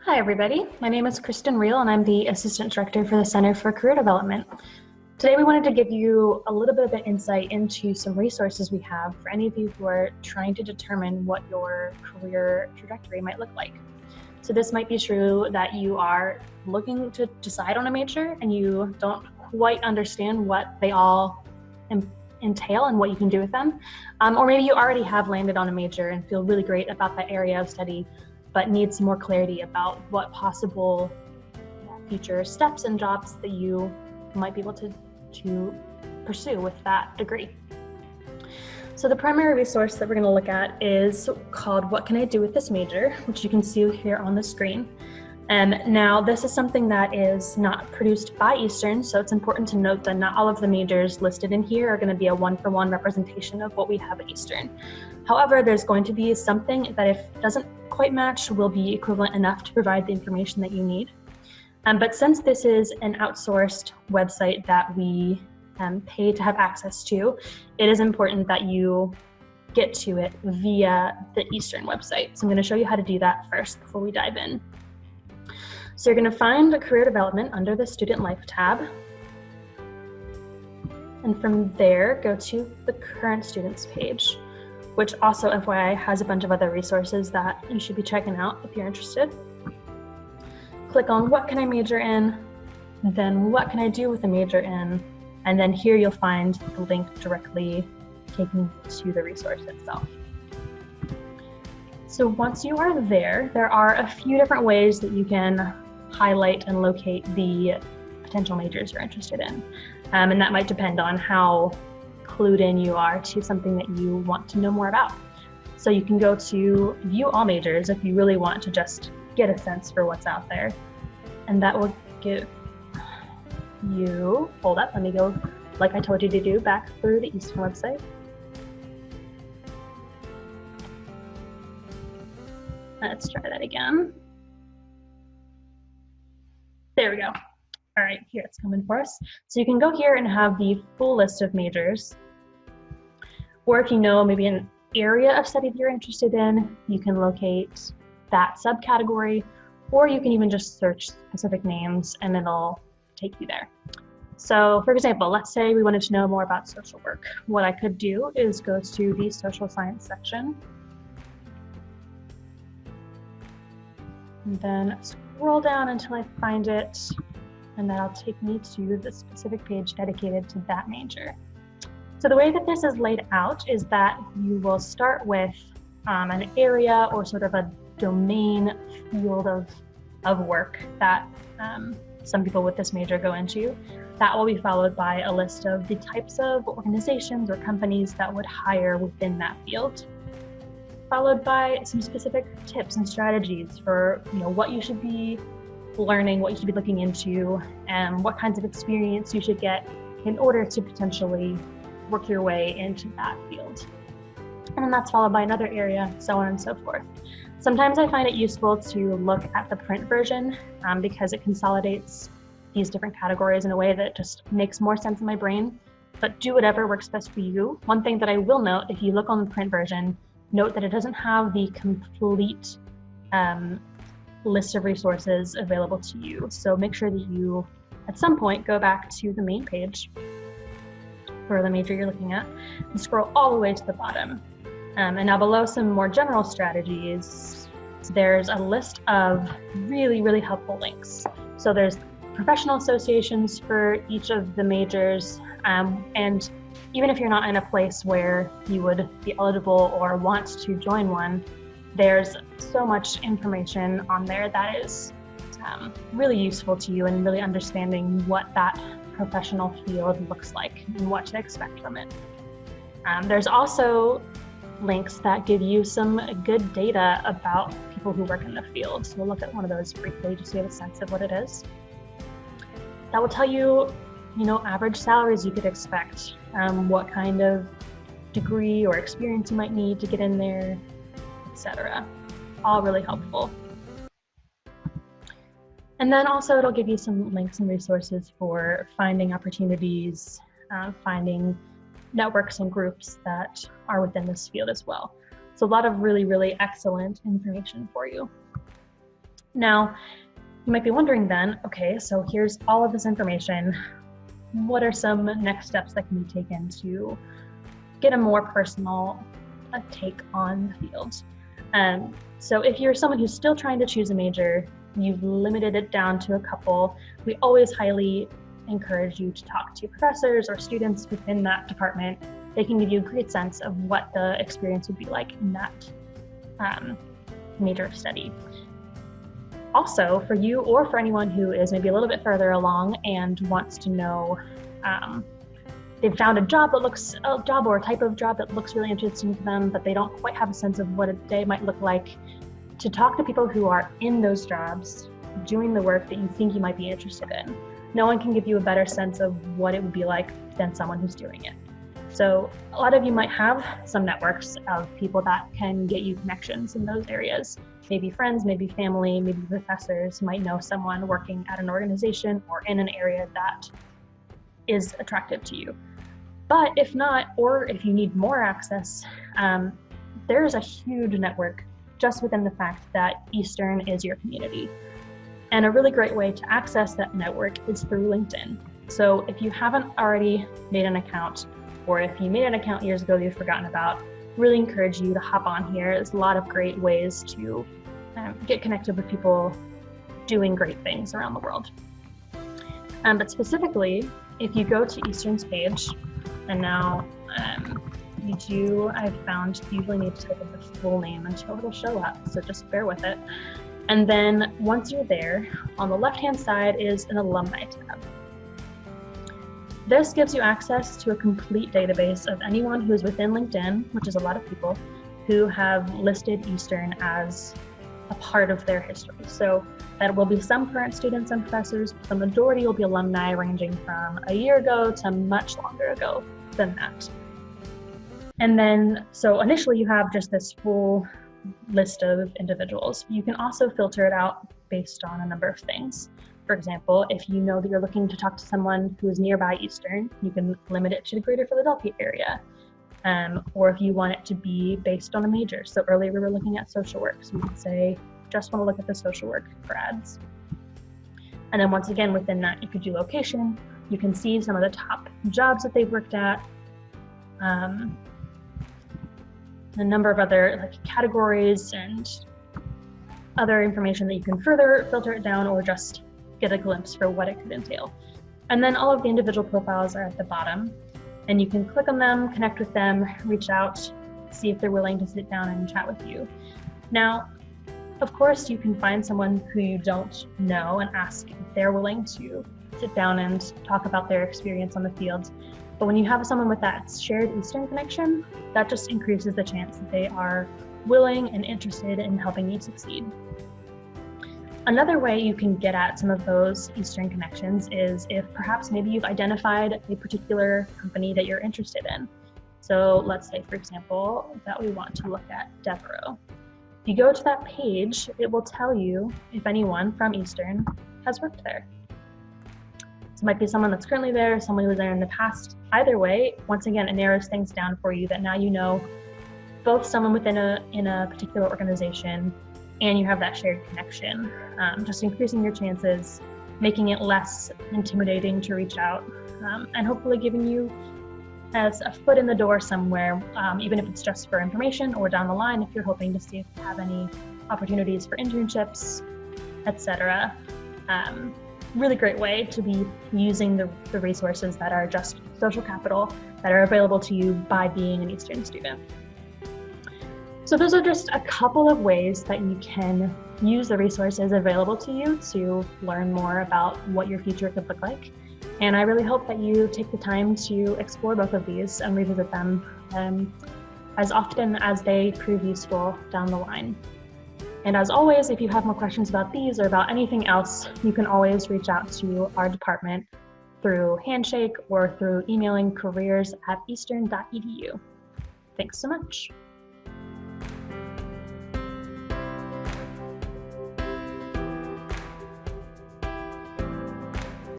Hi, everybody. My name is Kristen Reel, and I'm the Assistant Director for the Center for Career Development. Today, we wanted to give you a little bit of an insight into some resources we have for any of you who are trying to determine what your career trajectory might look like. So this might be true that you are looking to decide on a major and you don't quite understand what they all entail and what you can do with them. Or maybe you already have landed on a major and feel really great about that area of study, but need some more clarity about what possible future steps and jobs that you might be able to pursue with that degree. So the primary resource that we're going to look at is called What Can I Do with This Major?, which you can see here on the screen. Now, this is something that is not produced by Eastern, so it's important to note that not all of the majors listed in here are going to be a one-for-one representation of what we have at Eastern. However, there's going to be something that, if it doesn't quite match, will be equivalent enough to provide the information that you need. But since this is an outsourced website that we pay to have access to, it is important that you get to it via the Eastern website. So I'm going to show you how to do that first before we dive in. So you're going to find Career Development under the Student Life tab. And from there, go to the Current Students page, which also, FYI, has a bunch of other resources that you should be checking out if you're interested. Click on What Can I Major in? Then What Can I Do with a Major in? And then here you'll find the link directly taking to the resource itself. So once you are there, there are a few different ways that you can highlight and locate the potential majors you're interested in. And that might depend on how clued in you are to something that you want to know more about. So you can go to View All Majors if you really want to just get a sense for what's out there. And that will give you, hold up, let me go, like I told you to do, back through the Eastern website. Let's try that again. There we go. All right, here it's coming for us. So you can go here and have the full list of majors. Or if you know maybe an area of study that you're interested in, you can locate that subcategory, or you can even just search specific names and it'll take you there. So for example, let's say we wanted to know more about social work. What I could do is go to the social science section, and then scroll down until I find it, and that'll take me to the specific page dedicated to that major. So the way that this is laid out is that you will start with an area or sort of a domain field of work that some people with this major go into. That will be followed by a list of the types of organizations or companies that would hire within that field, followed by some specific tips and strategies for what you should be learning, what you should be looking into, and what kinds of experience you should get in order to potentially work your way into that field. And then that's followed by another area, so on and so forth. Sometimes I find it useful to look at the print version because it consolidates these different categories in a way that just makes more sense in my brain, but do whatever works best for you. One thing that I will note, if you look on the print version, note that it doesn't have the complete list of resources available to you. So make sure that you, at some point, go back to the main page for the major you're looking at and scroll all the way to the bottom. And now below some more general strategies, there's a list of really, really helpful links. So there's professional associations for each of the majors, and even if you're not in a place where you would be eligible or want to join one, there's so much information on there that is really useful to you in really understanding what that professional field looks like and what to expect from it. There's also links that give you some good data about people who work in the field. So we'll look at one of those briefly just so you have a sense of what it is. That will tell you, average salaries you could expect, what kind of degree or experience you might need to get in there, etc. All really helpful. And then also it'll give you some links and resources for finding opportunities, finding networks and groups that are within this field as well. So a lot of really, really excellent information for you. Now, you might be wondering then, okay, so here's all of this information. What are some next steps that can be taken to get a more personal take on the field? So if you're someone who's still trying to choose a major, you've limited it down to a couple, we always highly encourage you to talk to professors or students within that department. They can give you a great sense of what the experience would be like in that major of study. Also, for you or for anyone who is maybe a little bit further along and wants to know, they've found a job or a type of job that looks really interesting to them, but they don't quite have a sense of what a day might look like, to talk to people who are in those jobs, doing the work that you think you might be interested in. No one can give you a better sense of what it would be like than someone who's doing it. So a lot of you might have some networks of people that can get you connections in those areas. Maybe friends, maybe family, maybe professors might know someone working at an organization or in an area that is attractive to you. But if not, or if you need more access, there's a huge network just within the fact that Eastern is your community. And a really great way to access that network is through LinkedIn. So if you haven't already made an account, or if you made an account years ago you've forgotten about, really encourage you to hop on here. There's a lot of great ways to get connected with people doing great things around the world. But specifically, if you go to Eastern's page, and now I've found you usually need to type in the full name until it'll show up, so just bear with it. And then once you're there, on the left-hand side is an alumni tab. This gives you access to a complete database of anyone who is within LinkedIn, which is a lot of people, who have listed Eastern as a part of their history. So that will be some current students and professors. The majority will be alumni ranging from a year ago to much longer ago than that. And then, so initially you have just this full list of individuals. You can also filter it out based on a number of things. For example, if you know that you're looking to talk to someone who is nearby Eastern, you can limit it to the greater Philadelphia area. Or if you want it to be based on a major. So earlier we were looking at social work. So you could say, just want to look at the social work grads. And then once again, within that, you could do location. You can see some of the top jobs that they've worked at. A number of other categories and other information that you can further filter it down or just get a glimpse for what it could entail. And then all of the individual profiles are at the bottom, and you can click on them, connect with them, reach out, see if they're willing to sit down and chat with you. Now, of course, you can find someone who you don't know and ask if they're willing to sit down and talk about their experience on the field. But when you have someone with that shared Eastern connection, that just increases the chance that they are willing and interested in helping you succeed. Another way you can get at some of those Eastern connections is if perhaps maybe you've identified a particular company that you're interested in. So let's say, for example, that we want to look at Devereaux. If you go to that page, it will tell you if anyone from Eastern has worked there. So it might be someone that's currently there, someone who was there in the past. Either way, once again, it narrows things down for you that now you know both someone within a particular organization and you have that shared connection, just increasing your chances, making it less intimidating to reach out, and hopefully giving you as a foot in the door somewhere, even if it's just for information or down the line if you're hoping to see if you have any opportunities for internships, etc. Really great way to be using the resources that are just social capital that are available to you by being an Eastern student. So those are just a couple of ways that you can use the resources available to you to learn more about what your future could look like. And I really hope that you take the time to explore both of these and revisit them as often as they prove useful down the line. And as always, if you have more questions about these or about anything else, you can always reach out to our department through Handshake or through emailing careers@eastern.edu. Thanks so much.